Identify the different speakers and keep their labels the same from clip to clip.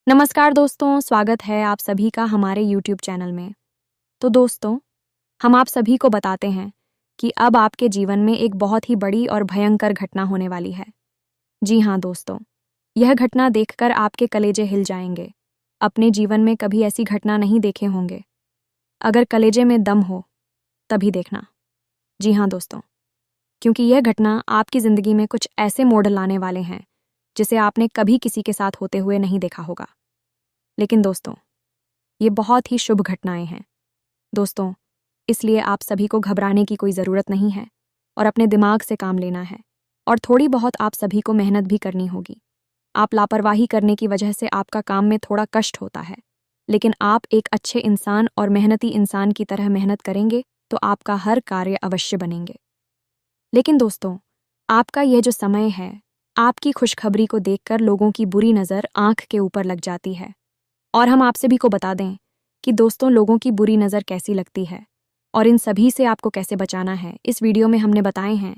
Speaker 1: नमस्कार दोस्तों, स्वागत है आप सभी का हमारे YouTube चैनल में। तो दोस्तों, हम आप सभी को बताते हैं कि अब आपके जीवन में एक बहुत ही बड़ी और भयंकर घटना होने वाली है। जी हाँ दोस्तों, यह घटना देखकर आपके कलेजे हिल जाएंगे। अपने जीवन में कभी ऐसी घटना नहीं देखे होंगे। अगर कलेजे में दम हो, तभी देखना। जी हाँ दोस्तों, क्योंकि यह घटना आपकी ज़िंदगी में कुछ ऐसे मोड़ लाने वाले हैं, जिसे आपने कभी किसी के साथ होते हुए नहीं देखा होगा। लेकिन दोस्तों, ये बहुत ही शुभ घटनाएं हैं। दोस्तों, इसलिए आप सभी को घबराने की कोई ज़रूरत नहीं है और अपने दिमाग से काम लेना है और थोड़ी बहुत आप सभी को मेहनत भी करनी होगी। आप लापरवाही करने की वजह से आपका काम में थोड़ा कष्ट होता है, लेकिन आप एक अच्छे इंसान और मेहनती इंसान की तरह मेहनत करेंगे तो आपका हर कार्य अवश्य बनेंगे। लेकिन दोस्तों, आपका यह जो समय है, आपकी खुशखबरी को देखकर लोगों की बुरी नज़र आंख के ऊपर लग जाती है। और हम आप सभी को बता दें कि दोस्तों, लोगों की बुरी नज़र कैसी लगती है और इन सभी से आपको कैसे बचाना है, इस वीडियो में हमने बताए हैं।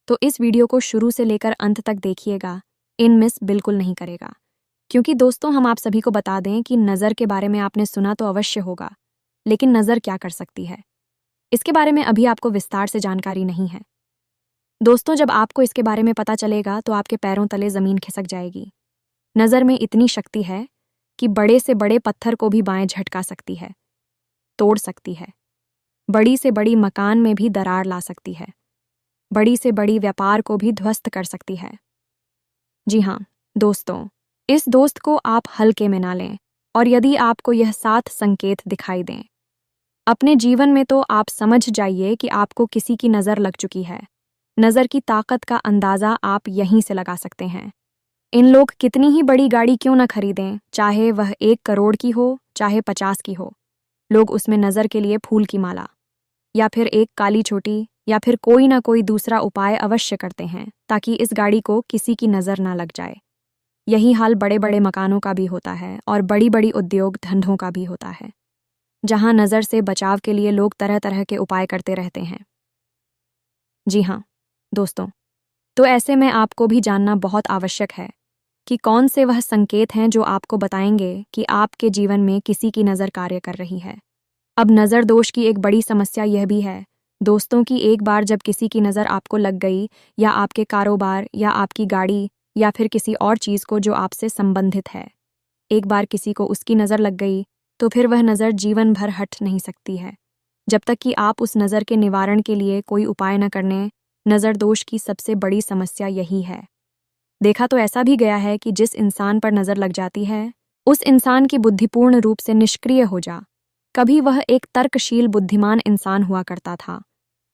Speaker 1: तो इस वीडियो को शुरू से लेकर अंत तक देखिएगा, इन मिस बिल्कुल नहीं करेगा। क्योंकि दोस्तों, हम आप सभी को बता दें कि नज़र के बारे में आपने सुना तो अवश्य होगा, लेकिन नज़र क्या कर सकती है, इसके बारे में अभी आपको विस्तार से जानकारी नहीं है। दोस्तों, जब आपको इसके बारे में पता चलेगा तो आपके पैरों तले ज़मीन खिसक जाएगी। नज़र में इतनी शक्ति है कि बड़े से बड़े पत्थर को भी बाएं झटका सकती है, तोड़ सकती है। बड़ी से बड़ी मकान में भी दरार ला सकती है। बड़ी से बड़ी व्यापार को भी ध्वस्त कर सकती है। जी हाँ दोस्तों, इस दोस्त को आप हल्के में ना लें। और यदि आपको यह 7 संकेत दिखाई दें अपने जीवन में, तो आप समझ जाइए कि आपको किसी की नज़र लग चुकी है। नज़र की ताकत का अंदाज़ा आप यहीं से लगा सकते हैं। इन लोग कितनी ही बड़ी गाड़ी क्यों न खरीदें, चाहे वह 1 करोड़ की हो, चाहे 50 की हो, लोग उसमें नज़र के लिए फूल की माला या फिर एक काली छोटी या फिर कोई ना कोई दूसरा उपाय अवश्य करते हैं ताकि इस गाड़ी को किसी की नज़र ना लग जाए। यही हाल बड़े बड़े मकानों का भी होता है और बड़ी बड़ी उद्योग धंधों का भी होता है, जहां नज़र से बचाव के लिए लोग तरह तरह के उपाय करते रहते हैं। जी हाँ दोस्तों, तो ऐसे में आपको भी जानना बहुत आवश्यक है कि कौन से वह संकेत हैं जो आपको बताएंगे कि आपके जीवन में किसी की नज़र कार्य कर रही है। अब नज़र दोष की एक बड़ी समस्या यह भी है दोस्तों कि एक बार जब किसी की नज़र आपको लग गई, या आपके कारोबार या आपकी गाड़ी या फिर किसी और चीज़ को जो आपसे संबंधित है, एक बार किसी को उसकी नज़र लग गई तो फिर वह नज़र जीवन भर हट नहीं सकती है, जब तक कि आप उस नज़र के निवारण के लिए कोई उपाय न करने। नज़र दोष की सबसे बड़ी समस्या यही है। देखा तो ऐसा भी गया है कि जिस इंसान पर नज़र लग जाती है, उस इंसान की बुद्धि पूर्ण रूप से निष्क्रिय हो जा। कभी वह एक तर्कशील बुद्धिमान इंसान हुआ करता था।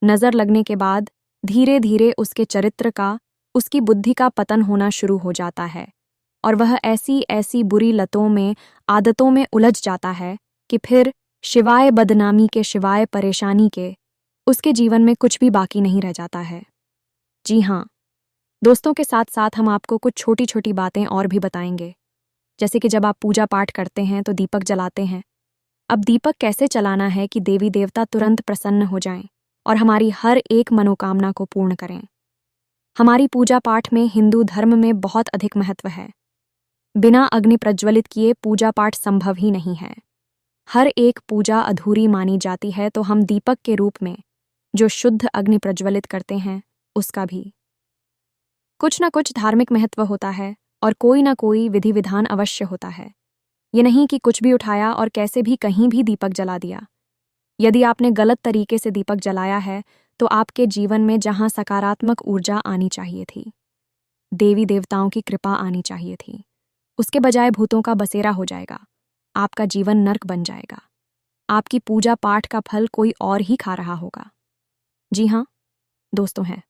Speaker 1: नज़र लगने के बाद धीरे धीरे उसके चरित्र का, उसकी बुद्धि का पतन होना शुरू हो जाता है और वह ऐसी ऐसी बुरी लतों में, आदतों में उलझ जाता है कि फिर शिवाय बदनामी के, शिवाय परेशानी के, उसके जीवन में कुछ भी बाकी नहीं रह जाता है। जी हाँ दोस्तों, के साथ साथ हम आपको कुछ छोटी छोटी बातें और भी बताएंगे। जैसे कि जब आप पूजा पाठ करते हैं तो दीपक जलाते हैं। अब दीपक कैसे चलाना है कि देवी देवता तुरंत प्रसन्न हो जाएं और हमारी हर एक मनोकामना को पूर्ण करें। हमारी पूजा पाठ में हिंदू धर्म में बहुत अधिक महत्व है। बिना अग्नि प्रज्वलित किए पूजा पाठ संभव ही नहीं है। हर एक पूजा अधूरी मानी जाती है, तो हम दीपक के रूप में जो शुद्ध अग्नि प्रज्वलित करते हैं, उसका भी कुछ न कुछ धार्मिक महत्व होता है और कोई ना कोई विधि विधान अवश्य होता है। ये नहीं कि कुछ भी उठाया और कैसे भी कहीं भी दीपक जला दिया। यदि आपने गलत तरीके से दीपक जलाया है तो आपके जीवन में जहां सकारात्मक ऊर्जा आनी चाहिए थी, देवी देवताओं की कृपा आनी चाहिए थी, उसके बजाय भूतों का बसेरा हो जाएगा। आपका जीवन नर्क बन जाएगा। आपकी पूजा पाठ का फल कोई और ही खा रहा होगा। जी हाँ दोस्तों, है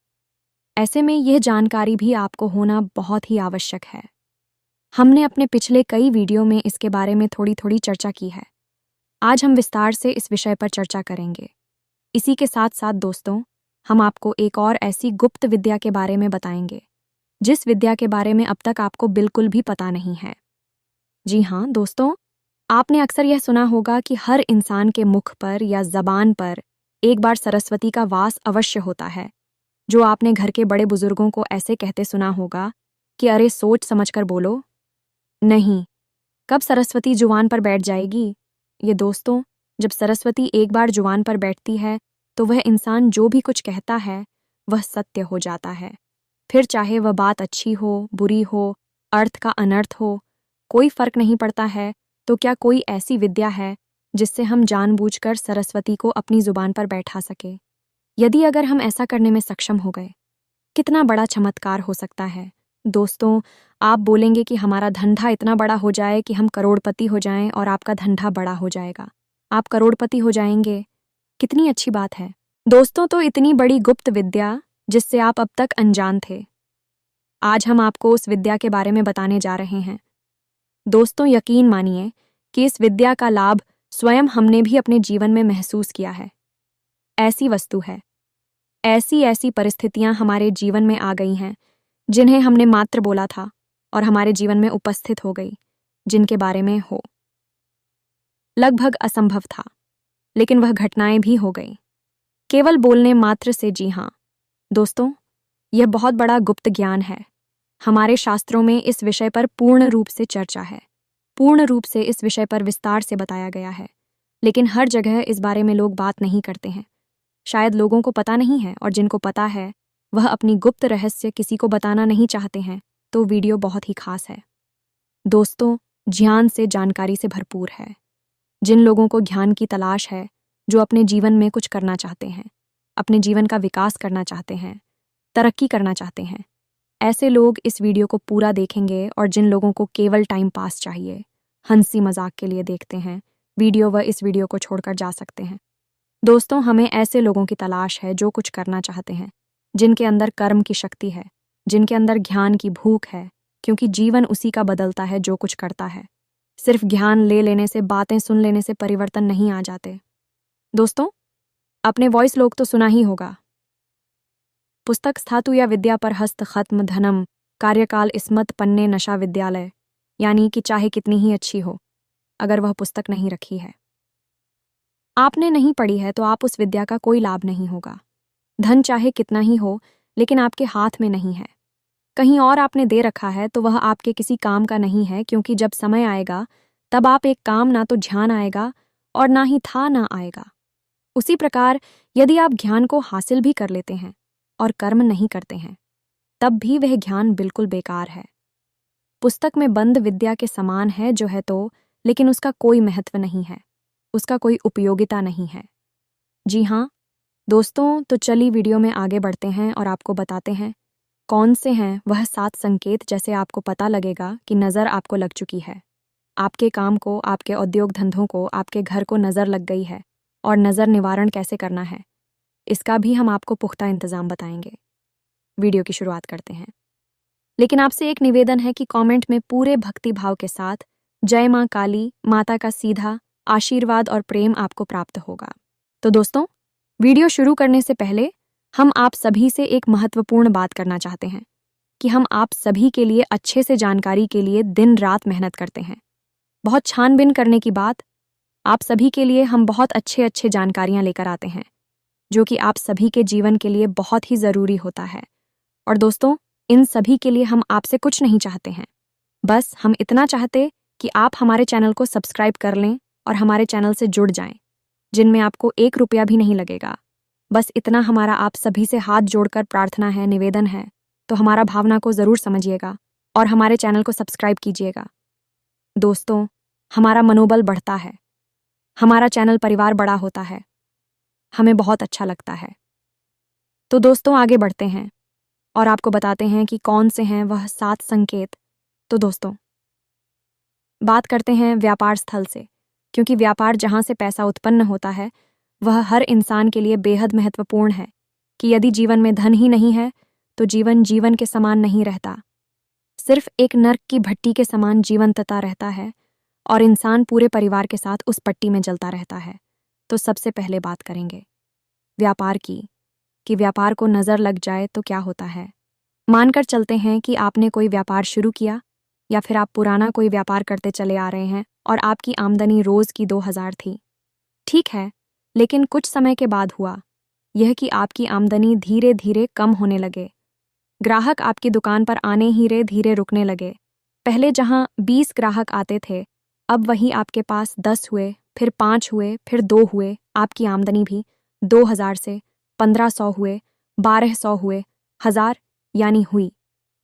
Speaker 1: ऐसे में यह जानकारी भी आपको होना बहुत ही आवश्यक है। हमने अपने पिछले कई वीडियो में इसके बारे में थोड़ी थोड़ी चर्चा की है। आज हम विस्तार से इस विषय पर चर्चा करेंगे। इसी के साथ साथ दोस्तों, हम आपको एक और ऐसी गुप्त विद्या के बारे में बताएंगे, जिस विद्या के बारे में अब तक आपको बिल्कुल भी पता नहीं है। जी हाँ दोस्तों, आपने अक्सर यह सुना होगा कि हर इंसान के मुख पर या जबान पर एक बार सरस्वती का वास अवश्य होता है। जो आपने घर के बड़े बुजुर्गों को ऐसे कहते सुना होगा कि अरे सोच समझकर बोलो। नहीं, कब सरस्वती जुबान पर बैठ जाएगी? ये दोस्तों, जब सरस्वती एक बार जुबान पर बैठती है तो वह इंसान जो भी कुछ कहता है वह सत्य हो जाता है। फिर चाहे वह बात अच्छी हो, बुरी हो, अर्थ का अनर्थ हो, कोई फर्क नहीं पड़ता है। तो क्या कोई ऐसी विद्या है जिससे हम जानबूझकर सरस्वती को अपनी जुबान पर बैठा सके? यदि अगर हम ऐसा करने में सक्षम हो गए, कितना बड़ा चमत्कार हो सकता है। दोस्तों, आप बोलेंगे कि हमारा धंधा इतना बड़ा हो जाए कि हम करोड़पति हो जाएं और आपका धंधा बड़ा हो जाएगा। आप करोड़पति हो जाएंगे, कितनी अच्छी बात है। दोस्तों, तो इतनी बड़ी गुप्त विद्या जिससे आप अब तक अनजान थे, आज हम आपको उस विद्या के बारे में बताने जा रहे हैं। दोस्तों, यकीन मानिए कि इस विद्या का लाभ स्वयं हमने भी अपने जीवन में महसूस किया है। ऐसी वस्तु है, ऐसी ऐसी परिस्थितियां हमारे जीवन में आ गई हैं जिन्हें हमने मात्र बोला था और हमारे जीवन में उपस्थित हो गई, जिनके बारे में हो लगभग असंभव था, लेकिन वह घटनाएं भी हो गई केवल बोलने मात्र से। जी हाँ दोस्तों, यह बहुत बड़ा गुप्त ज्ञान है। हमारे शास्त्रों में इस विषय पर पूर्ण रूप से चर्चा है, पूर्ण रूप से इस विषय पर विस्तार से बताया गया है, लेकिन हर जगह इस बारे में लोग बात नहीं करते हैं। शायद लोगों को पता नहीं है, और जिनको पता है वह अपनी गुप्त रहस्य किसी को बताना नहीं चाहते हैं। तो वीडियो बहुत ही खास है दोस्तों, ज्ञान से जानकारी से भरपूर है। जिन लोगों को ज्ञान की तलाश है, जो अपने जीवन में कुछ करना चाहते हैं, अपने जीवन का विकास करना चाहते हैं, तरक्की करना चाहते हैं, ऐसे लोग इस वीडियो को पूरा देखेंगे। और जिन लोगों को केवल टाइम पास चाहिए, हंसी मजाक के लिए देखते हैं वीडियो, वह इस वीडियो को छोड़कर जा सकते हैं। दोस्तों, हमें ऐसे लोगों की तलाश है जो कुछ करना चाहते हैं, जिनके अंदर कर्म की शक्ति है, जिनके अंदर ज्ञान की भूख है, क्योंकि जीवन उसी का बदलता है जो कुछ करता है। सिर्फ ज्ञान ले लेने से, बातें सुन लेने से परिवर्तन नहीं आ जाते। दोस्तों, अपने वॉइस लोग तो सुना ही होगा, पुस्तक स्थातु या विद्या पर हस्त खत्म धनम कार्यकाल इस्मत पन्ने नशा विद्यालय, यानी कि चाहे कितनी ही अच्छी हो, अगर वह पुस्तक नहीं रखी है, आपने नहीं पढ़ी है, तो आप उस विद्या का कोई लाभ नहीं होगा। धन चाहे कितना ही हो, लेकिन आपके हाथ में नहीं है, कहीं और आपने दे रखा है, तो वह आपके किसी काम का नहीं है, क्योंकि जब समय आएगा तब आप एक काम ना तो ध्यान आएगा और ना ही था ना आएगा। उसी प्रकार यदि आप ज्ञान को हासिल भी कर लेते हैं और कर्म नहीं करते हैं, तब भी वह ज्ञान बिल्कुल बेकार है। पुस्तक में बंद विद्या के समान है जो है तो, लेकिन उसका कोई महत्व नहीं है, उसका कोई उपयोगिता नहीं है। जी हाँ दोस्तों, तो चलिए वीडियो में आगे बढ़ते हैं और आपको बताते हैं कौन से हैं वह 7 संकेत, जैसे आपको पता लगेगा कि नज़र आपको लग चुकी है। आपके काम को, आपके उद्योग धंधों को, आपके घर को नज़र लग गई है, और नज़र निवारण कैसे करना है, इसका भी हम आपको पुख्ता इंतज़ाम बताएंगे। वीडियो की शुरुआत करते हैं, लेकिन आपसे एक निवेदन है कि कमेंट में पूरे भक्ति भाव के साथ जय माँ काली माता का सीधा आशीर्वाद और प्रेम आपको प्राप्त होगा। तो दोस्तों, वीडियो शुरू करने से पहले हम आप सभी से एक महत्वपूर्ण बात करना चाहते हैं कि हम आप सभी के लिए अच्छे से जानकारी के लिए दिन रात मेहनत करते हैं। बहुत छानबीन करने की बात, आप सभी के लिए हम बहुत अच्छे जानकारियां लेकर आते हैं, जो कि आप सभी के जीवन के लिए बहुत ही ज़रूरी होता है। और दोस्तों, इन सभी के लिए हम आपसे कुछ नहीं चाहते हैं, बस हम इतना चाहते कि आप हमारे चैनल को सब्सक्राइब कर लें और हमारे चैनल से जुड़ जाएं, जिनमें आपको 1 रुपया भी नहीं लगेगा। बस इतना हमारा आप सभी से हाथ जोड़कर प्रार्थना है, निवेदन है। तो हमारा भावना को ज़रूर समझिएगा और हमारे चैनल को सब्सक्राइब कीजिएगा। दोस्तों, हमारा मनोबल बढ़ता है, हमारा चैनल परिवार बड़ा होता है, हमें बहुत अच्छा लगता है। तो दोस्तों, आगे बढ़ते हैं और आपको बताते हैं कि कौन से हैं वह 7 संकेत। तो दोस्तों, बात करते हैं व्यापार स्थल से, क्योंकि व्यापार जहाँ से पैसा उत्पन्न होता है वह हर इंसान के लिए बेहद महत्वपूर्ण है। कि यदि जीवन में धन ही नहीं है तो जीवन जीवन के समान नहीं रहता, सिर्फ एक नर्क की भट्टी के समान जीवंतता रहता है, और इंसान पूरे परिवार के साथ उस पट्टी में जलता रहता है। तो सबसे पहले बात करेंगे व्यापार की, कि व्यापार को नज़र लग जाए तो क्या होता है। मानकर चलते हैं कि आपने कोई व्यापार शुरू किया, या फिर आप पुराना कोई व्यापार करते चले आ रहे हैं और आपकी आमदनी रोज़ की 2000 थी। ठीक है, लेकिन कुछ समय के बाद हुआ यह कि आपकी आमदनी धीरे धीरे कम होने लगे। ग्राहक आपकी दुकान पर आने ही धीरे रुकने लगे। पहले जहां 20 ग्राहक आते थे, अब वही आपके पास 10 हुए, फिर 5 हुए, फिर 2 हुए, आपकी आमदनी भी 2000 से 1500 हुए, 1200 हुए, 1000 हुई,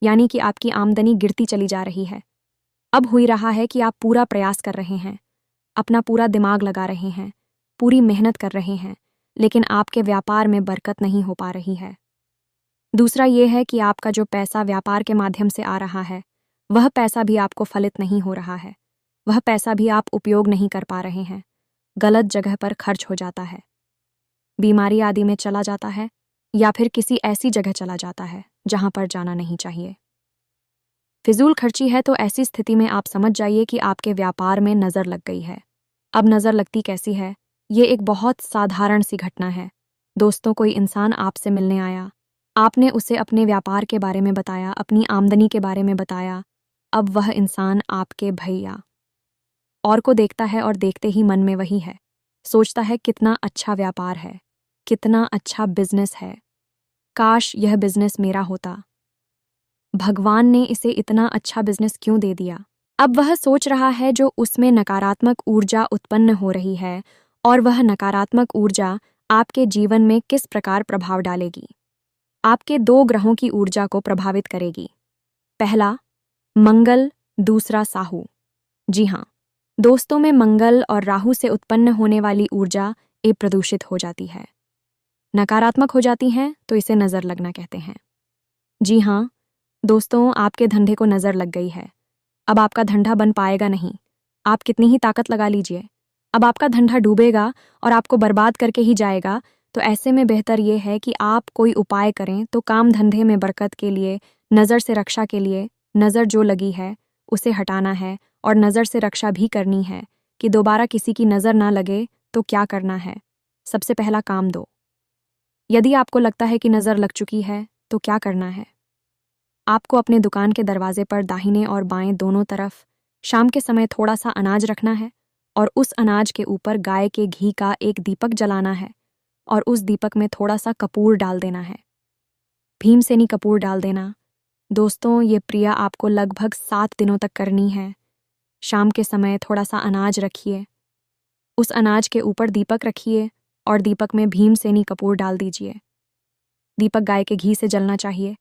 Speaker 1: यानी कि आपकी आमदनी गिरती चली जा रही है। अब हुई रहा है कि आप पूरा प्रयास कर रहे हैं, अपना पूरा दिमाग लगा रहे हैं, पूरी मेहनत कर रहे हैं, लेकिन आपके व्यापार में बरकत नहीं हो पा रही है। दूसरा ये है कि आपका जो पैसा व्यापार के माध्यम से आ रहा है, वह पैसा भी आपको फलित नहीं हो रहा है। वह पैसा भी आप उपयोग नहीं कर पा रहे हैं, गलत जगह पर खर्च हो जाता है, बीमारी आदि में चला जाता है, या फिर किसी ऐसी जगह चला जाता है जहां पर जाना नहीं चाहिए। फिजूल खर्ची है तो ऐसी स्थिति में आप समझ जाइए कि आपके व्यापार में नज़र लग गई है। अब नज़र लगती कैसी है? ये एक बहुत साधारण सी घटना है। दोस्तों, कोई इंसान आपसे मिलने आया, आपने उसे अपने व्यापार के बारे में बताया, अपनी आमदनी के बारे में बताया। अब वह इंसान आपके भैया और को देखता है और देखते ही मन में वही है, सोचता है कितना अच्छा व्यापार है, कितना अच्छा बिजनेस है, काश यह बिजनेस मेरा होता, भगवान ने इसे इतना अच्छा बिजनेस क्यों दे दिया। अब वह सोच रहा है जो उसमें नकारात्मक ऊर्जा उत्पन्न हो रही है, और वह नकारात्मक ऊर्जा आपके जीवन में किस प्रकार प्रभाव डालेगी। आपके 2 ग्रहों की ऊर्जा को प्रभावित करेगी। पहला मंगल, दूसरा साहू। जी हाँ दोस्तों, में मंगल और राहु से उत्पन्न होने वाली ऊर्जा प्रदूषित हो जाती है, नकारात्मक हो जाती हैं, तो इसे नज़र लगना कहते हैं। जी हाँ दोस्तों, आपके धंधे को नज़र लग गई है। अब आपका धंधा बन पाएगा नहीं, आप कितनी ही ताकत लगा लीजिए, अब आपका धंधा डूबेगा और आपको बर्बाद करके ही जाएगा। तो ऐसे में बेहतर ये है कि आप कोई उपाय करें। तो काम धंधे में बरकत के लिए, नज़र से रक्षा के लिए, नज़र जो लगी है उसे हटाना है, और नज़र से रक्षा भी करनी है कि दोबारा किसी की नज़र ना लगे। तो क्या करना है? सबसे पहला काम दो। यदि आपको लगता है कि नज़र लग चुकी है तो क्या करना है? आपको अपने दुकान के दरवाजे पर दाहिने और बाएं दोनों तरफ शाम के समय थोड़ा सा अनाज रखना है, और उस अनाज के ऊपर गाय के घी का एक दीपक जलाना है, और उस दीपक में थोड़ा सा कपूर डाल देना है, भीमसेनी कपूर डाल देना। दोस्तों, ये क्रिया आपको लगभग 7 दिनों तक करनी है। शाम के समय थोड़ा सा अनाज रखिए, उस अनाज के ऊपर दीपक रखिए और दीपक में भीमसेनी कपूर डाल दीजिए। दीपक गाय के घी से जलना चाहिए।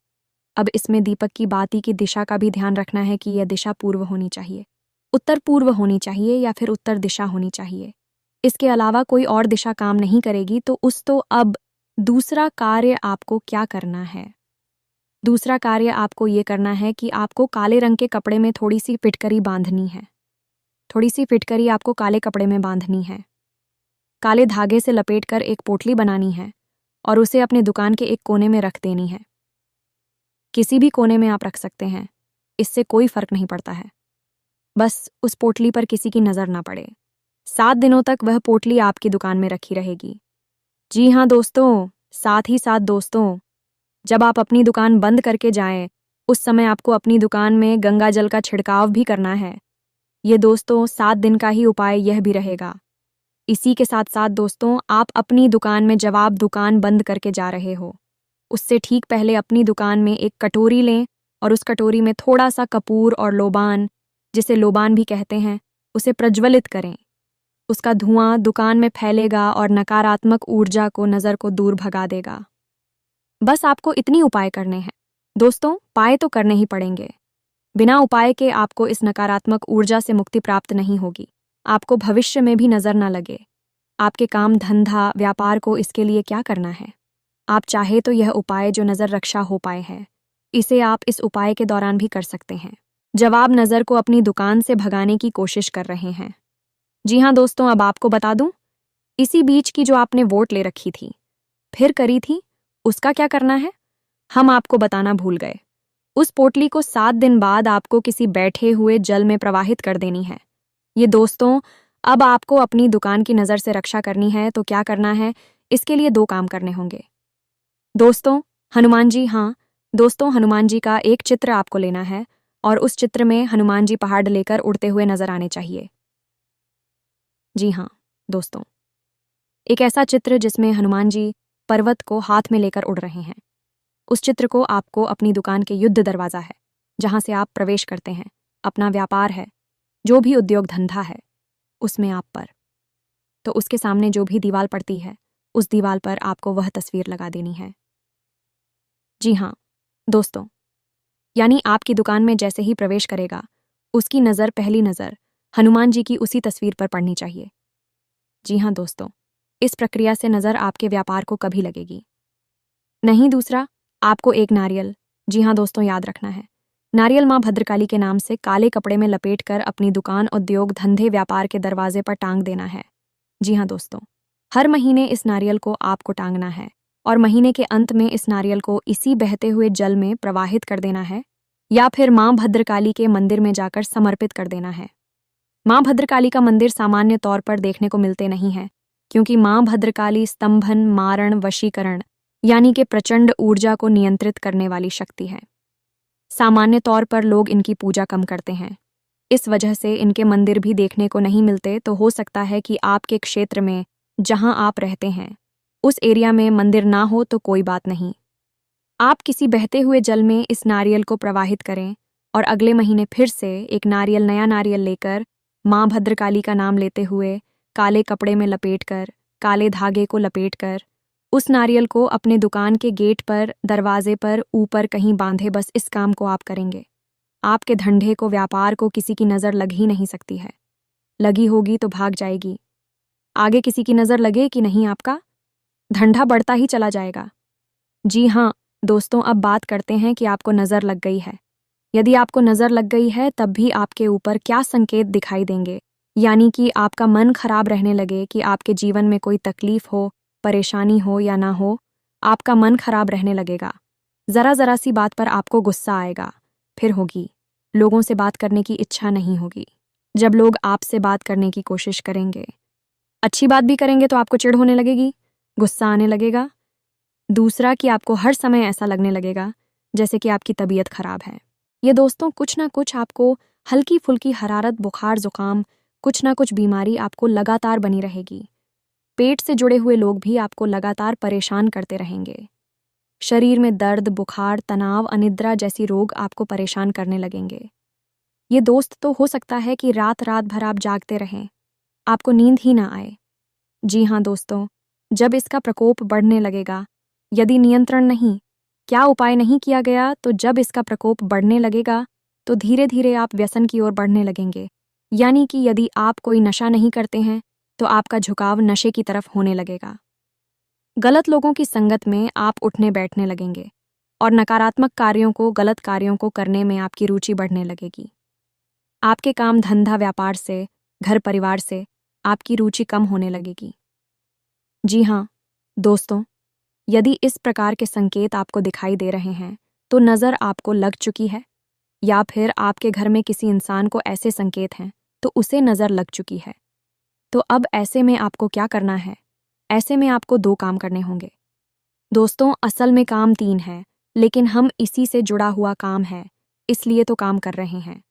Speaker 1: अब इसमें दीपक की बाती की दिशा का भी ध्यान रखना है कि यह दिशा पूर्व होनी चाहिए, उत्तर पूर्व होनी चाहिए, या फिर उत्तर दिशा होनी चाहिए। इसके अलावा कोई और दिशा काम नहीं करेगी। तो अब दूसरा कार्य आपको क्या करना है? दूसरा कार्य आपको ये करना है कि आपको काले रंग के कपड़े में थोड़ी सी फिटकरी बांधनी है। थोड़ी सी फिटकरी आपको काले कपड़े में बांधनी है, काले धागे से लपेटकर एक पोटली बनानी है, और उसे अपने दुकान के एक कोने में रख देनी है। किसी भी कोने में आप रख सकते हैं, इससे कोई फर्क नहीं पड़ता है, बस उस पोटली पर किसी की नज़र ना पड़े। 7 दिनों तक वह पोटली आपकी दुकान में रखी रहेगी। जी हाँ दोस्तों, साथ ही साथ दोस्तों, जब आप अपनी दुकान बंद करके जाएं, उस समय आपको अपनी दुकान में गंगा जल का छिड़काव भी करना है। ये दोस्तों 7 दिन का ही उपाय यह भी रहेगा। इसी के साथ साथ दोस्तों, आप अपनी दुकान में जब आप दुकान बंद करके जा रहे हो, उससे ठीक पहले अपनी दुकान में एक कटोरी लें, और उस कटोरी में थोड़ा सा कपूर और लोबान, जिसे लोबान भी कहते हैं, उसे प्रज्वलित करें। उसका धुआं दुकान में फैलेगा और नकारात्मक ऊर्जा को, नज़र को दूर भगा देगा। बस आपको इतनी उपाय करने हैं दोस्तों, उपाय तो करने ही पड़ेंगे। बिना उपाय के आपको इस नकारात्मक ऊर्जा से मुक्ति प्राप्त नहीं होगी। आपको भविष्य में भी नज़र ना लगे आपके काम धंधा व्यापार को। इसके लिए क्या करना है? आप चाहे तो यह उपाय जो नज़र रक्षा हो पाए है, इसे आप इस उपाय के दौरान भी कर सकते हैं, जब आप नज़र को अपनी दुकान से भगाने की कोशिश कर रहे हैं। जी हाँ दोस्तों, अब आपको बता दूं, इसी बीच की जो आपने वोट ले रखी थी, फिर करी थी, उसका क्या करना है हम आपको बताना भूल गए। उस पोटली को 7 दिन बाद आपको किसी बैठे हुए जल में प्रवाहित कर देनी है। ये दोस्तों, अब आपको अपनी दुकान की नज़र से रक्षा करनी है। तो क्या करना है? इसके लिए 2 काम करने होंगे दोस्तों। हनुमान जी, हाँ दोस्तों, हनुमान जी का एक चित्र आपको लेना है, और उस चित्र में हनुमान जी पहाड़ लेकर उड़ते हुए नजर आने चाहिए। जी हाँ दोस्तों, एक ऐसा चित्र जिसमें हनुमान जी पर्वत को हाथ में लेकर उड़ रहे हैं। उस चित्र को आपको अपनी दुकान के युद्ध दरवाज़ा है, जहाँ से आप प्रवेश करते हैं, अपना व्यापार है, जो भी उद्योग धंधा है उसमें आप पर, तो उसके सामने जो भी दीवार पड़ती है उस दीवार पर आपको वह तस्वीर लगा देनी है। जी हाँ दोस्तों, यानी आपकी दुकान में जैसे ही प्रवेश करेगा उसकी नज़र, पहली नज़र हनुमान जी की उसी तस्वीर पर पड़नी चाहिए। जी हाँ दोस्तों, इस प्रक्रिया से नज़र आपके व्यापार को कभी लगेगी नहीं। दूसरा, आपको एक नारियल, जी हाँ दोस्तों याद रखना है, नारियल माँ भद्रकाली के नाम से काले कपड़े में लपेटकर अपनी दुकान, उद्योग धंधे, व्यापार के दरवाजे पर टांग देना है। जी हाँ दोस्तों, हर महीने इस नारियल को आपको टांगना है और महीने के अंत में इस नारियल को इसी बहते हुए जल में प्रवाहित कर देना है या फिर माँ भद्रकाली के मंदिर में जाकर समर्पित कर देना है। माँ भद्रकाली का मंदिर सामान्य तौर पर देखने को मिलते नहीं है, क्योंकि माँ भद्रकाली स्तंभन, मारण, वशीकरण यानी कि प्रचंड ऊर्जा को नियंत्रित करने वाली शक्ति है। सामान्य तौर पर लोग इनकी पूजा कम करते हैं, इस वजह से इनके मंदिर भी देखने को नहीं मिलते। तो हो सकता है कि आपके क्षेत्र में जहां आप रहते हैं उस एरिया में मंदिर ना हो तो कोई बात नहीं, आप किसी बहते हुए जल में इस नारियल को प्रवाहित करें और अगले महीने फिर से एक नारियल, नया नारियल लेकर माँ भद्रकाली का नाम लेते हुए काले कपड़े में लपेटकर, काले धागे को लपेटकर उस नारियल को अपने दुकान के गेट पर, दरवाजे पर, ऊपर कहीं बांधे। बस इस काम को आप करेंगे। आपके धंधे को, व्यापार को किसी की नज़र लग ही नहीं सकती है, लगी होगी तो भाग जाएगी। आगे किसी की नज़र लगे कि नहीं, आपका धंधा बढ़ता ही चला जाएगा। जी हाँ दोस्तों, अब बात करते हैं कि आपको नज़र लग गई है। यदि आपको नज़र लग गई है तब भी आपके ऊपर क्या संकेत दिखाई देंगे, यानी कि आपका मन खराब रहने लगे, कि आपके जीवन में कोई तकलीफ हो, परेशानी हो या ना हो, आपका मन खराब रहने लगेगा। ज़रा सी बात पर आपको गुस्सा आएगा, फिर होगी लोगों से बात करने की इच्छा नहीं होगी। जब लोग आपसे बात करने की कोशिश करेंगे, अच्छी बात भी करेंगे तो आपको चिढ़ होने लगेगी, गुस्सा आने लगेगा। दूसरा कि आपको हर समय ऐसा लगने लगेगा जैसे कि आपकी तबीयत खराब है। ये दोस्तों, कुछ ना कुछ आपको हल्की फुल्की हरारत, बुखार, जुकाम, कुछ ना कुछ बीमारी आपको लगातार बनी रहेगी। पेट से जुड़े हुए लोग भी आपको लगातार परेशान करते रहेंगे। शरीर में दर्द, बुखार, तनाव, अनिद्रा जैसी रोग आपको परेशान करने लगेंगे। ये दोस्त तो हो सकता है कि रात रात भर आप जागते रहें, आपको नींद ही ना आए। जी हाँ दोस्तों, जब इसका प्रकोप बढ़ने लगेगा, यदि नियंत्रण नहीं, क्या उपाय नहीं किया गया, तो जब इसका प्रकोप बढ़ने लगेगा तो धीरे धीरे आप व्यसन की ओर बढ़ने लगेंगे। यानी कि यदि आप कोई नशा नहीं करते हैं तो आपका झुकाव नशे की तरफ होने लगेगा। गलत लोगों की संगत में आप उठने बैठने लगेंगे और नकारात्मक कार्यों को, गलत कार्यों को करने में आपकी रुचि बढ़ने लगेगी। आपके काम, धंधा, व्यापार से, घर परिवार से आपकी रुचि कम होने लगेगी। जी हाँ दोस्तों, यदि इस प्रकार के संकेत आपको दिखाई दे रहे हैं तो नज़र आपको लग चुकी है, या फिर आपके घर में किसी इंसान को ऐसे संकेत हैं तो उसे नज़र लग चुकी है। तो अब ऐसे में आपको क्या करना है? ऐसे में आपको 2 काम करने होंगे। दोस्तों, असल में काम 3 है, लेकिन हम इसी से जुड़ा हुआ काम है, इसलिए तो काम कर रहे हैं।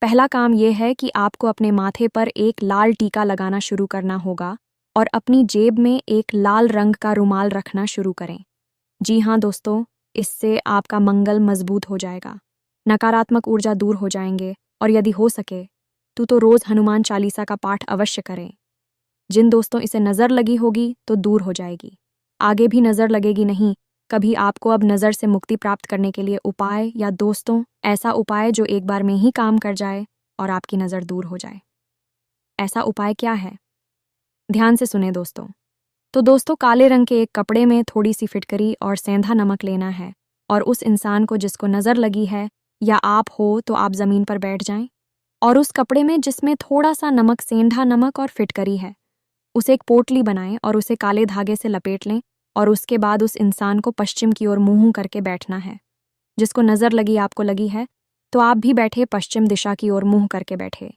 Speaker 1: पहला काम यह है कि आपको अपने माथे पर एक लाल टीका लगाना शुरू करना होगा और अपनी जेब में एक लाल रंग का रुमाल रखना शुरू करें। जी हाँ दोस्तों, इससे आपका मंगल मजबूत हो जाएगा, नकारात्मक ऊर्जा दूर हो जाएंगे और यदि हो सके तो रोज़ हनुमान चालीसा का पाठ अवश्य करें। जिन दोस्तों इसे नज़र लगी होगी तो दूर हो जाएगी, आगे भी नज़र लगेगी नहीं कभी आपको। अब नज़र से मुक्ति प्राप्त करने के लिए उपाय, या दोस्तों ऐसा उपाय जो एक बार में ही काम कर जाए और आपकी नज़र दूर हो जाए। ऐसा उपाय क्या है? ध्यान से सुने दोस्तों। तो दोस्तों, काले रंग के एक कपड़े में थोड़ी सी फिटकरी और सेंधा नमक लेना है और उस इंसान को जिसको नज़र लगी है, या आप हो तो आप ज़मीन पर बैठ जाएं और उस कपड़े में जिसमें थोड़ा सा नमक, सेंधा नमक और फिटकरी है, उसे एक पोटली बनाएं और उसे काले धागे से लपेट लें और उसके बाद उस इंसान को पश्चिम की ओर मुंह करके बैठना है। जिसको नज़र लगी, आपको लगी है, तो आप भी बैठे पश्चिम दिशा की ओर मुंह करके बैठे।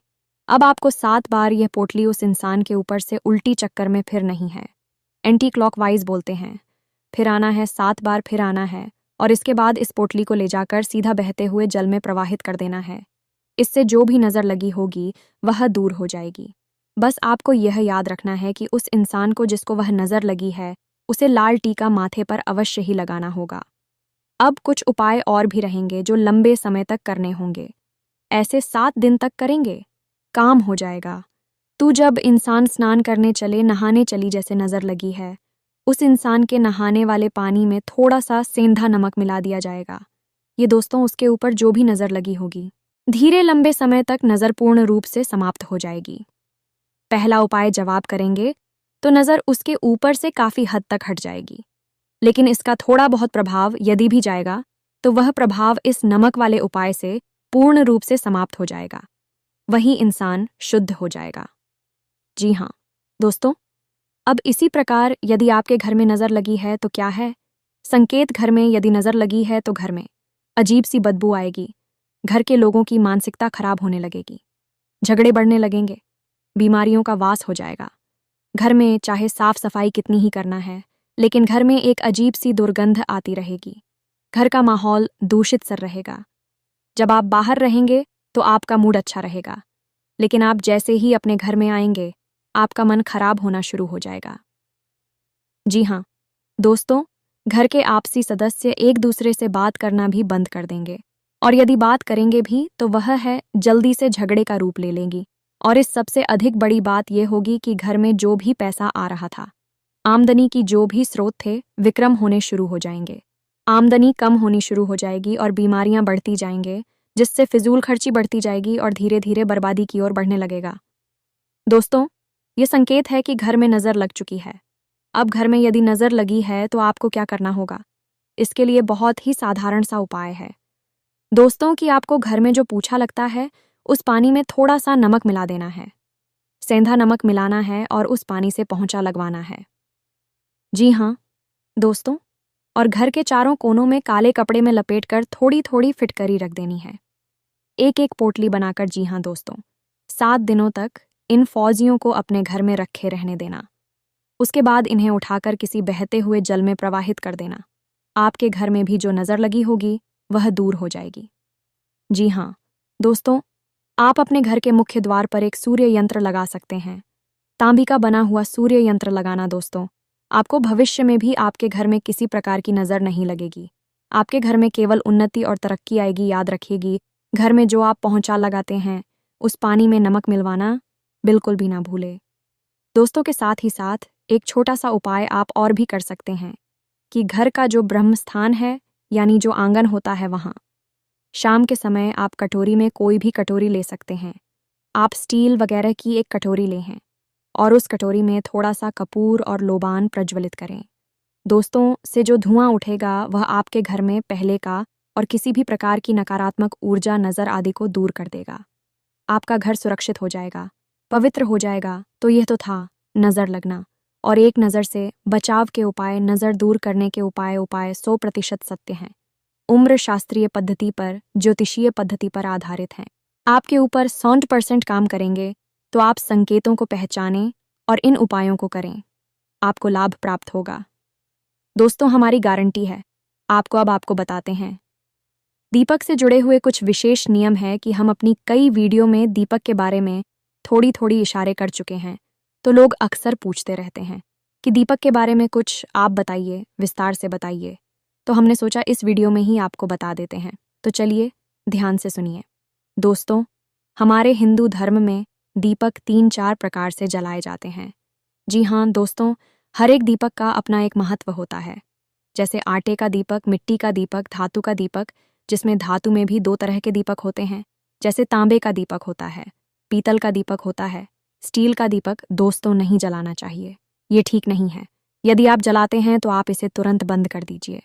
Speaker 1: अब आपको 7 बार यह पोटली उस इंसान के ऊपर से उल्टी चक्कर में फिर नहीं है, एंटी क्लॉकवाइज बोलते हैं, फिर आना है 7 बार, फिर आना है और इसके बाद इस पोटली को ले जाकर सीधा बहते हुए जल में प्रवाहित कर देना है। इससे जो भी नज़र लगी होगी वह दूर हो जाएगी। बस आपको यह याद रखना है कि उस इंसान को जिसको वह नज़र लगी है उसे लाल टीका माथे पर अवश्य ही लगाना होगा। अब कुछ उपाय और भी रहेंगे जो लंबे समय तक करने होंगे। ऐसे 7 दिन तक करेंगे काम हो जाएगा। तू जब इंसान स्नान करने चले, नहाने चली जैसे नज़र लगी है, उस इंसान के नहाने वाले पानी में थोड़ा सा सेंधा नमक मिला दिया जाएगा। ये दोस्तों उसके ऊपर जो भी नज़र लगी होगी, धीरे लंबे समय तक नज़र पूर्ण रूप से समाप्त हो जाएगी। पहला उपाय जवाब करेंगे तो नज़र उसके ऊपर से काफ़ी हद तक हट जाएगी, लेकिन इसका थोड़ा बहुत प्रभाव यदि भी जाएगा तो वह प्रभाव इस नमक वाले उपाय से पूर्ण रूप से समाप्त हो जाएगा। वही इंसान शुद्ध हो जाएगा। जी हाँ दोस्तों, अब इसी प्रकार यदि आपके घर में नज़र लगी है तो क्या है संकेत? घर में यदि नज़र लगी है तो घर में अजीब सी बदबू आएगी, घर के लोगों की मानसिकता खराब होने लगेगी, झगड़े बढ़ने लगेंगे, बीमारियों का वास हो जाएगा। घर में चाहे साफ सफाई कितनी ही करना है, लेकिन घर में एक अजीब सी दुर्गंध आती रहेगी। घर का माहौल दूषित सा रहेगा। जब आप बाहर रहेंगे तो आपका मूड अच्छा रहेगा, लेकिन आप जैसे ही अपने घर में आएंगे आपका मन खराब होना शुरू हो जाएगा। जी हाँ दोस्तों, घर के आपसी सदस्य एक दूसरे से बात करना भी बंद कर देंगे, और यदि बात करेंगे भी तो वह है जल्दी से झगड़े का रूप ले लेंगी। और इस सबसे अधिक बड़ी बात यह होगी कि घर में जो भी पैसा आ रहा था, आमदनी की जो भी स्रोत थे, विक्रम होने शुरू हो जाएंगे। आमदनी कम होनी शुरू हो जाएगी और बीमारियां बढ़ती जाएंगे, जिससे फिजूल खर्ची बढ़ती जाएगी और धीरे धीरे बर्बादी की ओर बढ़ने लगेगा। दोस्तों, ये संकेत है कि घर में नज़र लग चुकी है। अब घर में यदि नज़र लगी है तो आपको क्या करना होगा? इसके लिए बहुत ही साधारण सा उपाय है दोस्तों, कि आपको घर में जो पूछा लगता है उस पानी में थोड़ा सा नमक मिला देना है। सेंधा नमक मिलाना है और उस पानी से पोंछा लगवाना है। जी हाँ दोस्तों, और घर के चारों कोनों में काले कपड़े में लपेटकर थोड़ी थोड़ी फिटकरी रख देनी है, एक एक पोटली बनाकर। जी हाँ दोस्तों, 7 दिनों तक इन फौजियों को अपने घर में रखे रहने देना। उसके बाद इन्हें उठाकर किसी बहते हुए जल में प्रवाहित कर देना। आपके घर में भी जो नज़र लगी होगी वह दूर हो जाएगी। जी हाँ दोस्तों, आप अपने घर के मुख्य द्वार पर एक सूर्य यंत्र लगा सकते हैं। तांबी का बना हुआ सूर्य यंत्र लगाना दोस्तों, आपको भविष्य में भी आपके घर में किसी प्रकार की नज़र नहीं लगेगी। आपके घर में केवल उन्नति और तरक्की आएगी। याद रखिएगी, घर में जो आप पोंछा लगाते हैं उस पानी में नमक मिलवाना बिल्कुल भी ना भूले। दोस्तों, के साथ ही साथ एक छोटा सा उपाय आप और भी कर सकते हैं कि घर का जो ब्रह्म स्थान है, यानी जो आंगन होता है, वहाँ शाम के समय आप कटोरी में कोई भी कटोरी ले सकते हैं। आप स्टील वगैरह की एक कटोरी ले हैं और उस कटोरी में थोड़ा सा कपूर और लोबान प्रज्वलित करें। दोस्तों, से जो धुआं उठेगा वह आपके घर में पहले का और किसी भी प्रकार की नकारात्मक ऊर्जा, नज़र आदि को दूर कर देगा। आपका घर सुरक्षित हो जाएगा, पवित्र हो जाएगा। तो यह तो था नज़र लगना और एक नज़र से बचाव के उपाय, नज़र दूर करने के उपाय 100% सत्य हैं। उम्र शास्त्रीय पद्धति पर, ज्योतिषीय पद्धति पर आधारित हैं। आपके ऊपर 100% काम करेंगे। तो आप संकेतों को पहचानें और इन उपायों को करें, आपको लाभ प्राप्त होगा। दोस्तों, हमारी गारंटी है। आपको बताते हैं, दीपक से जुड़े हुए कुछ विशेष नियम है कि हम अपनी कई वीडियो में दीपक के बारे में थोड़ी थोड़ी इशारे कर चुके हैं। तो लोग अक्सर पूछते रहते हैं कि दीपक के बारे में कुछ आप बताइए, विस्तार से बताइए। तो हमने सोचा इस वीडियो में ही आपको बता देते हैं। तो चलिए ध्यान से सुनिए। दोस्तों, हमारे हिंदू धर्म में दीपक 3-4 प्रकार से जलाए जाते हैं। जी हाँ दोस्तों, हर एक दीपक का अपना एक महत्व होता है। जैसे आटे का दीपक, मिट्टी का दीपक, धातु का दीपक, जिसमें धातु में भी 2 तरह के दीपक होते हैं। जैसे तांबे का दीपक होता है, पीतल का दीपक होता है। स्टील का दीपक दोस्तों नहीं जलाना चाहिए, ये ठीक नहीं है। यदि आप जलाते हैं तो आप इसे तुरंत बंद कर दीजिए।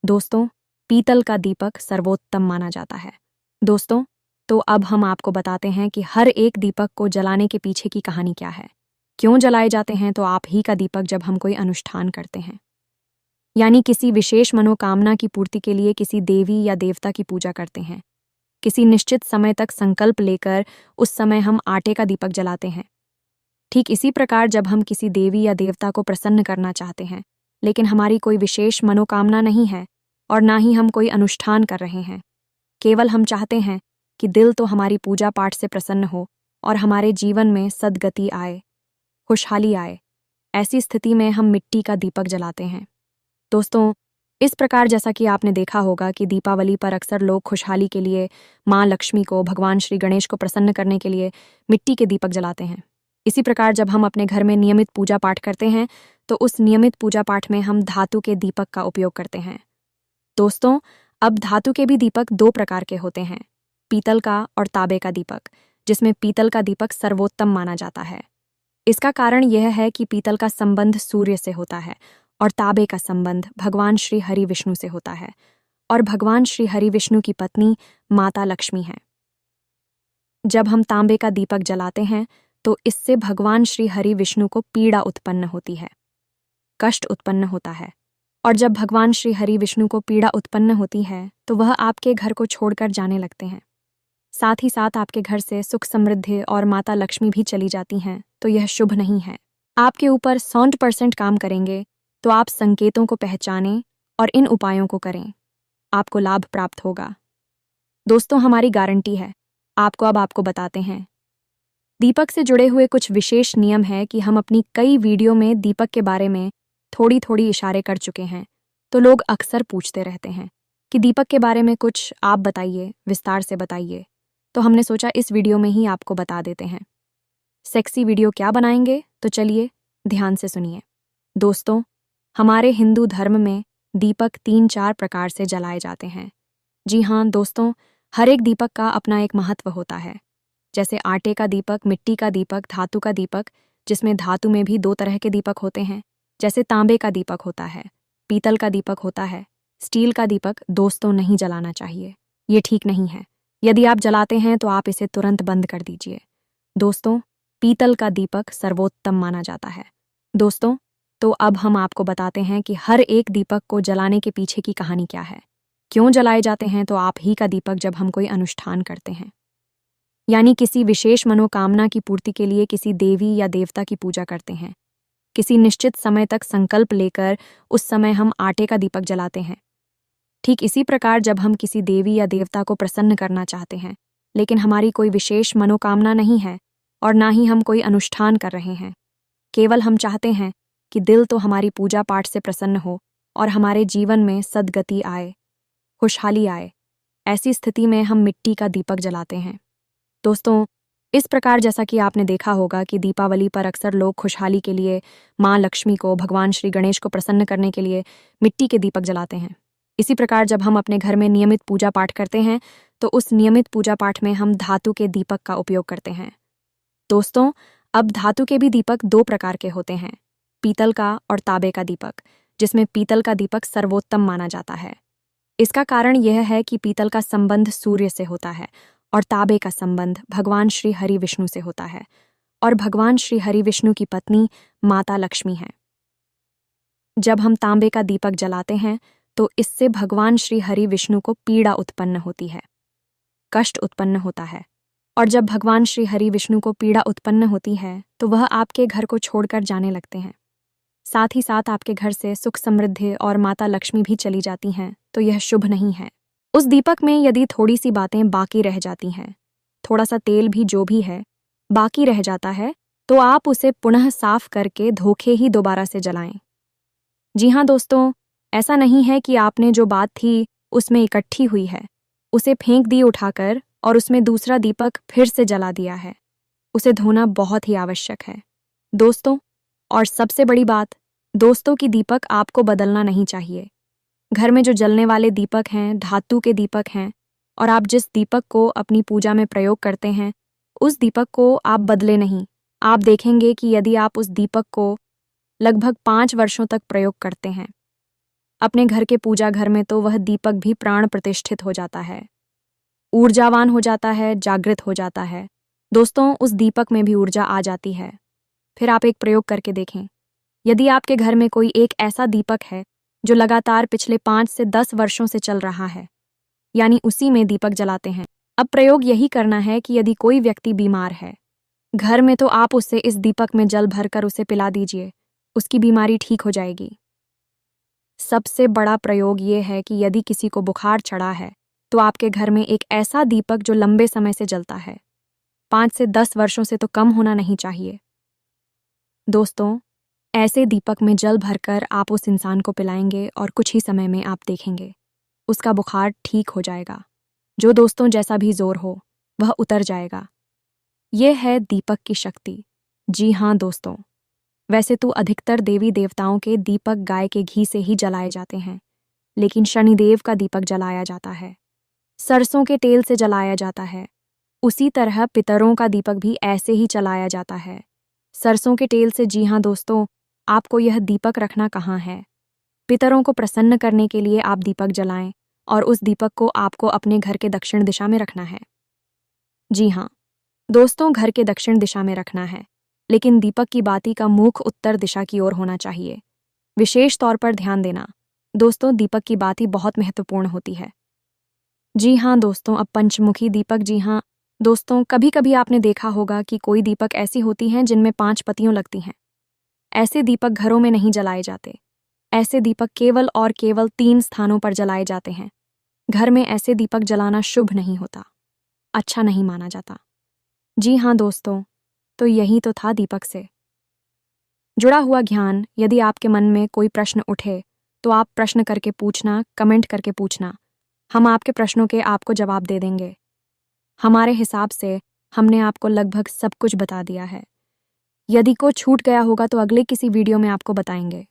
Speaker 1: दोस्तों, पीतल का दीपक सर्वोत्तम माना जाता है। दोस्तों, तो अब हम आपको बताते हैं कि हर एक दीपक को जलाने के पीछे की कहानी क्या है, क्यों जलाए जाते हैं। तो आप ही का दीपक जब हम कोई अनुष्ठान करते हैं, यानी किसी विशेष मनोकामना की पूर्ति के लिए किसी देवी या देवता की पूजा करते हैं, किसी निश्चित समय तक संकल्प लेकर उस समय हम आटे का दीपक जलाते हैं। ठीक इसी प्रकार जब हम किसी देवी या देवता को प्रसन्न करना चाहते हैं, लेकिन हमारी कोई विशेष मनोकामना नहीं है और ना ही हम कोई अनुष्ठान कर रहे हैं, केवल हम चाहते हैं कि दिल तो हमारी पूजा पाठ से प्रसन्न हो और हमारे जीवन में सद्गति आए, खुशहाली आए, ऐसी स्थिति में हम मिट्टी का दीपक जलाते हैं। दोस्तों, इस प्रकार जैसा कि आपने देखा होगा कि दीपावली पर अक्सर लोग खुशहाली के लिए माँ लक्ष्मी को, भगवान श्री गणेश को प्रसन्न करने के लिए मिट्टी के दीपक जलाते हैं। इसी प्रकार जब हम अपने घर में नियमित पूजा पाठ करते हैं तो उस नियमित पूजा पाठ में हम धातु के दीपक का उपयोग करते हैं। दोस्तों, अब धातु के भी दीपक दो प्रकार के होते हैं, पीतल का और तांबे का दीपक, जिसमें पीतल का दीपक सर्वोत्तम माना जाता है। इसका कारण यह है कि पीतल का संबंध सूर्य से होता है और तांबे का संबंध भगवान श्री हरि विष्णु से होता है, और भगवान श्री हरि विष्णु की पत्नी माता लक्ष्मी है। जब हम तांबे का दीपक जलाते हैं तो इससे भगवान श्री हरि विष्णु को पीड़ा उत्पन्न होती है, कष्ट उत्पन्न होता है। और जब भगवान श्री हरि विष्णु को पीड़ा उत्पन्न होती है तो वह आपके घर को छोड़कर जाने लगते हैं। साथ ही साथ आपके घर से सुख समृद्धि और माता लक्ष्मी भी चली जाती हैं, तो यह शुभ नहीं है। आपके ऊपर 100% काम करेंगे, तो आप संकेतों को पहचानें और इन उपायों को करें, आपको लाभ प्राप्त होगा। दोस्तों, हमारी गारंटी है। आपको बताते हैं। दीपक से जुड़े हुए कुछ विशेष नियम है कि हम अपनी कई वीडियो में दीपक के बारे में थोड़ी थोड़ी इशारे कर चुके हैं, तो लोग अक्सर पूछते रहते हैं कि दीपक के बारे में कुछ आप बताइए, विस्तार से बताइए। तो हमने सोचा इस वीडियो में ही आपको बता देते हैं। सेक्सी वीडियो क्या बनाएंगे, तो चलिए ध्यान से सुनिए। दोस्तों, हमारे हिंदू धर्म में दीपक 3-4 प्रकार से जलाए जाते हैं। जी हाँ दोस्तों, हर एक दीपक का अपना एक महत्व होता है। जैसे आटे का दीपक, मिट्टी का दीपक, धातु का दीपक, जिसमें धातु में भी 2 तरह के दीपक होते हैं। जैसे तांबे का दीपक होता है, पीतल का दीपक होता है। स्टील का दीपक दोस्तों नहीं जलाना चाहिए, ये ठीक नहीं है। यदि आप जलाते हैं तो आप इसे तुरंत बंद कर दीजिए। दोस्तों, पीतल का दीपक सर्वोत्तम माना जाता है। दोस्तों, तो अब हम आपको बताते हैं कि हर एक दीपक को जलाने के पीछे की कहानी क्या है, क्यों जलाए जाते हैं। तो आप ही का दीपक जब हम कोई अनुष्ठान करते हैं, यानी किसी विशेष मनोकामना की पूर्ति के लिए किसी देवी या देवता की पूजा करते हैं, किसी निश्चित समय तक संकल्प लेकर उस समय हम आटे का दीपक जलाते हैं। ठीक इसी प्रकार जब हम किसी देवी या देवता को प्रसन्न करना चाहते हैं, लेकिन हमारी कोई विशेष मनोकामना नहीं है और ना ही हम कोई अनुष्ठान कर रहे हैं, केवल हम चाहते हैं कि दिल तो हमारी पूजा पाठ से प्रसन्न हो और हमारे जीवन में सद्गति आए, खुशहाली आए, ऐसी स्थिति में हम मिट्टी का दीपक जलाते हैं। दोस्तों, इस प्रकार जैसा कि आपने देखा होगा कि दीपावली पर अक्सर लोग खुशहाली के लिए माँ लक्ष्मी को, भगवान श्री गणेश को प्रसन्न करने के लिए मिट्टी के दीपक जलाते हैं। इसी प्रकार जब हम अपने घर में नियमित पूजा पाठ करते हैं तो उस नियमित पूजा पाठ में हम धातु के दीपक का उपयोग करते हैं। दोस्तों, अब धातु के भी दीपक 2 प्रकार के होते हैं, पीतल का और तांबे का दीपक, जिसमें पीतल का दीपक सर्वोत्तम माना जाता है। इसका कारण यह है कि पीतल का संबंध सूर्य से होता है और तांबे का संबंध भगवान श्री हरि विष्णु से होता है, और भगवान श्री हरि विष्णु की पत्नी माता लक्ष्मी है। जब हम तांबे का दीपक जलाते हैं तो इससे भगवान श्री हरि विष्णु को पीड़ा उत्पन्न होती है, कष्ट उत्पन्न होता है। और जब भगवान श्री हरि विष्णु को पीड़ा उत्पन्न होती है तो वह आपके घर को छोड़कर जाने लगते हैं। साथ ही साथ आपके घर से सुख समृद्धि और माता लक्ष्मी भी चली जाती हैं, तो यह शुभ नहीं है। उस दीपक में यदि थोड़ी सी बातें बाकी रह जाती हैं, थोड़ा सा तेल भी जो भी है बाकी रह जाता है, तो आप उसे पुनः साफ करके धोखे ही दोबारा से जलाएं। जी हाँ दोस्तों, ऐसा नहीं है कि आपने जो बात थी उसमें इकट्ठी हुई है उसे फेंक दी उठाकर और उसमें दूसरा दीपक फिर से जला दिया है। उसे धोना बहुत ही आवश्यक है दोस्तों। और सबसे बड़ी बात दोस्तों, की दीपक आपको बदलना नहीं चाहिए। घर में जो जलने वाले दीपक हैं धातु के दीपक हैं, और आप जिस दीपक को अपनी पूजा में प्रयोग करते हैं उस दीपक को आप बदले नहीं। आप देखेंगे कि यदि आप उस दीपक को लगभग 5 वर्षों तक प्रयोग करते हैं अपने घर के पूजा घर में, तो वह दीपक भी प्राण प्रतिष्ठित हो जाता है, ऊर्जावान हो जाता है, जागृत हो जाता है। दोस्तों, उस दीपक में भी ऊर्जा आ जाती है। फिर आप एक प्रयोग करके देखें। यदि आपके घर में कोई एक ऐसा दीपक है जो लगातार पिछले 5 से 10 वर्षों से चल रहा है, यानी उसी में दीपक जलाते हैं। अब प्रयोग यही करना है कि यदि कोई व्यक्ति बीमार है घर में, तो आप उसे इस दीपक में जल भरकर उसे पिला दीजिए, उसकी बीमारी ठीक हो जाएगी। सबसे बड़ा प्रयोग ये है कि यदि किसी को बुखार चढ़ा है तो आपके घर में एक ऐसा दीपक जो लंबे समय से जलता है, 5 से 10 वर्षों से तो कम होना नहीं चाहिए। दोस्तों, ऐसे दीपक में जल भरकर आप उस इंसान को पिलाएंगे और कुछ ही समय में आप देखेंगे उसका बुखार ठीक हो जाएगा। जो दोस्तों जैसा भी जोर हो वह उतर जाएगा। यह है दीपक की शक्ति। जी हाँ दोस्तों, वैसे तो अधिकतर देवी देवताओं के दीपक गाय के घी से ही जलाए जाते हैं, लेकिन शनिदेव का दीपक जलाया जाता है, सरसों के तेल से जलाया जाता है। उसी तरह पितरों का दीपक भी ऐसे ही जलाया जाता है, सरसों के तेल से। जी हाँ दोस्तों, आपको यह दीपक रखना कहाँ है? पितरों को प्रसन्न करने के लिए आप दीपक जलाएं और उस दीपक को आपको अपने घर के दक्षिण दिशा में रखना है। जी हाँ दोस्तों, घर के दक्षिण दिशा में रखना है, लेकिन दीपक की बाती का मुख उत्तर दिशा की ओर होना चाहिए। विशेष तौर पर ध्यान देना दोस्तों, दीपक की बाती बहुत महत्वपूर्ण होती है। जी हाँ दोस्तों, अब पंचमुखी दीपक। जी हाँ दोस्तों, कभी कभी आपने देखा होगा कि कोई दीपक ऐसी होती हैं जिनमें 5 पत्तियां लगती हैं। ऐसे दीपक घरों में नहीं जलाए जाते। ऐसे दीपक केवल और केवल 3 स्थानों पर जलाए जाते हैं। घर में ऐसे दीपक जलाना शुभ नहीं होता, अच्छा नहीं माना जाता। जी हाँ दोस्तों, तो यही तो था दीपक से जुड़ा हुआ ज्ञान। यदि आपके मन में कोई प्रश्न उठे तो आप प्रश्न करके पूछना, कमेंट करके पूछना। हम आपके प्रश्नों के आपको जवाब दे देंगे। हमारे हिसाब से हमने आपको लगभग सब कुछ बता दिया है। यदि को छूट गया होगा तो अगले किसी वीडियो में आपको बताएंगे।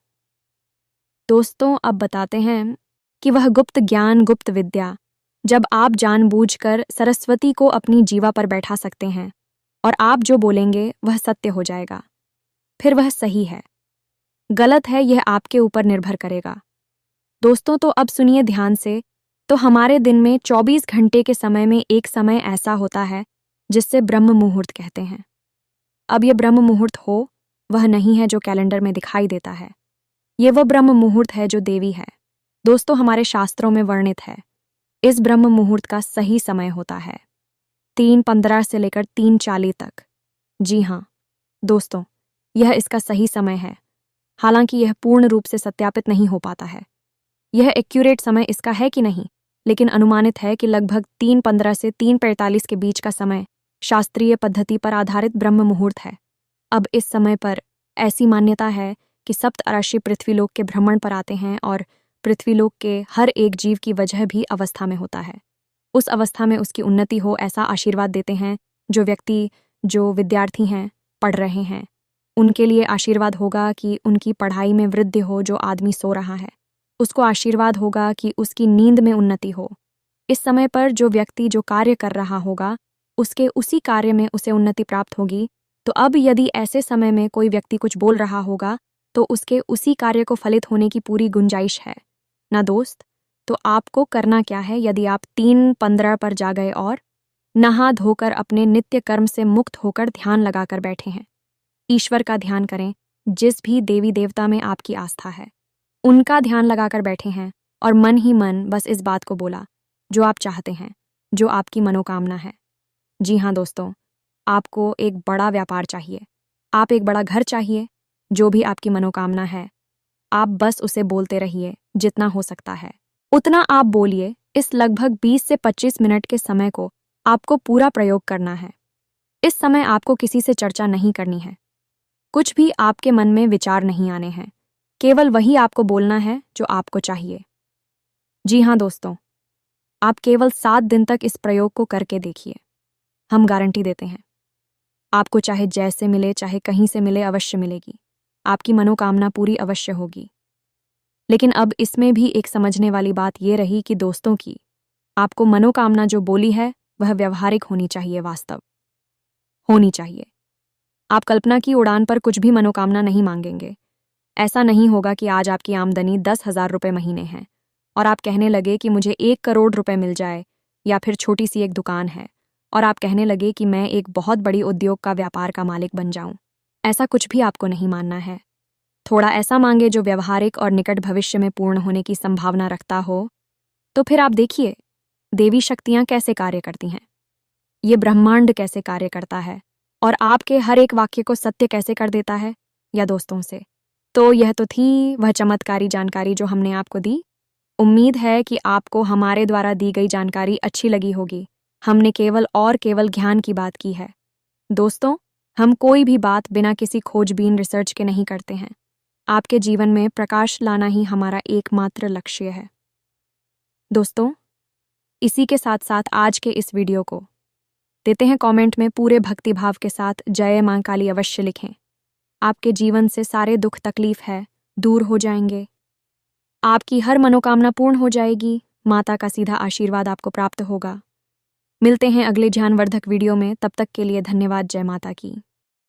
Speaker 1: दोस्तों, अब बताते हैं कि वह गुप्त ज्ञान, गुप्त विद्या, जब आप जानबूझकर सरस्वती को अपनी जीवा पर बैठा सकते हैं और आप जो बोलेंगे वह सत्य हो जाएगा, फिर वह सही है, गलत है, यह आपके ऊपर निर्भर करेगा। दोस्तों, तो अब सुनिए ध्यान से। तो हमारे दिन में 24 घंटे के समय में एक समय ऐसा होता है जिससे ब्रह्म मुहूर्त कहते हैं। अब यह ब्रह्म मुहूर्त हो वह नहीं है जो कैलेंडर में दिखाई देता है, ये वह ब्रह्म मुहूर्त है जो देवी है। दोस्तों, हमारे शास्त्रों में वर्णित है। इस ब्रह्म मुहूर्त का सही समय होता है 3:15 से लेकर 3:40 तक। जी हाँ दोस्तों, यह इसका सही समय है। हालांकि यह पूर्ण रूप से सत्यापित नहीं हो पाता है, यह एक्यूरेट समय इसका है कि नहीं, लेकिन अनुमानित है कि लगभग 3:15 से 3:45 के बीच का समय शास्त्रीय पद्धति पर आधारित ब्रह्म मुहूर्त है। अब इस समय पर ऐसी मान्यता है कि सप्तराशि पृथ्वीलोक के भ्रमण पर आते हैं और पृथ्वीलोक के हर एक जीव की वजह भी अवस्था में होता है। उस अवस्था में उसकी उन्नति हो ऐसा आशीर्वाद देते हैं। जो व्यक्ति, जो विद्यार्थी हैं, पढ़ रहे हैं, उनके लिए आशीर्वाद होगा कि उनकी पढ़ाई में वृद्धि हो। जो आदमी सो रहा है उसको आशीर्वाद होगा कि उसकी नींद में उन्नति हो। इस समय पर जो व्यक्ति जो कार्य कर रहा होगा उसके उसी कार्य में उसे उन्नति प्राप्त होगी। तो अब यदि ऐसे समय में कोई व्यक्ति कुछ बोल रहा होगा तो उसके उसी कार्य को फलित होने की पूरी गुंजाइश है ना दोस्त। तो आपको करना क्या है? यदि आप 3:15 पर जा गए और नहा धोकर अपने नित्य कर्म से मुक्त होकर ध्यान लगाकर बैठे हैं, ईश्वर का ध्यान करें। जिस भी देवी देवता में आपकी आस्था है उनका ध्यान लगाकर बैठे हैं और मन ही मन बस इस बात को बोला जो आप चाहते हैं, जो आपकी मनोकामना है। जी हाँ दोस्तों, आपको एक बड़ा व्यापार चाहिए, आप एक बड़ा घर चाहिए, जो भी आपकी मनोकामना है आप बस उसे बोलते रहिए। जितना हो सकता है उतना आप बोलिए। इस लगभग 20 से 25 मिनट के समय को आपको पूरा प्रयोग करना है। इस समय आपको किसी से चर्चा नहीं करनी है, कुछ भी आपके मन में विचार नहीं आने हैं, केवल वही आपको बोलना है जो आपको चाहिए। जी हाँ दोस्तों, आप केवल 7 दिन तक इस प्रयोग को करके देखिए, हम गारंटी देते हैं आपको चाहे जैसे मिले चाहे कहीं से मिले अवश्य मिलेगी, आपकी मनोकामना पूरी अवश्य होगी। लेकिन अब इसमें भी एक समझने वाली बात ये रही कि दोस्तों की आपको मनोकामना जो बोली है वह व्यवहारिक होनी चाहिए, वास्तव होनी चाहिए। आप कल्पना की उड़ान पर कुछ भी मनोकामना नहीं मांगेंगे। ऐसा नहीं होगा कि आज आपकी आमदनी 10,000 रुपये महीने है और आप कहने लगे कि मुझे 1 करोड़ रुपए मिल जाए, या फिर छोटी सी एक दुकान है और आप कहने लगे कि मैं एक बहुत बड़ी उद्योग का व्यापार का मालिक बन जाऊं। ऐसा कुछ भी आपको नहीं मानना है। थोड़ा ऐसा मांगे जो व्यवहारिक और निकट भविष्य में पूर्ण होने की संभावना रखता हो। तो फिर आप देखिए देवी शक्तियां कैसे कार्य करती हैं, ये ब्रह्मांड कैसे कार्य करता है और आपके हर एक वाक्य को सत्य कैसे कर देता है। या दोस्तों से तो यह तो थी वह चमत्कारी जानकारी जो हमने आपको दी। उम्मीद है कि आपको हमारे द्वारा दी गई जानकारी अच्छी लगी होगी। हमने केवल और केवल ज्ञान की बात की है। दोस्तों, हम कोई भी बात बिना किसी खोजबीन रिसर्च के नहीं करते हैं। आपके जीवन में प्रकाश लाना ही हमारा एकमात्र लक्ष्य है। दोस्तों, इसी के साथ साथ आज के इस वीडियो को देते हैं कमेंट में पूरे भक्तिभाव के साथ जय मां काली अवश्य लिखें। आपके जीवन से सारे दुख तकलीफ है दूर हो जाएंगे। आपकी हर मनोकामना पूर्ण हो जाएगी। माता का सीधा आशीर्वाद आपको प्राप्त होगा। मिलते हैं अगले ज्ञानवर्धक वीडियो में, तब तक के लिए धन्यवाद। जय माता की।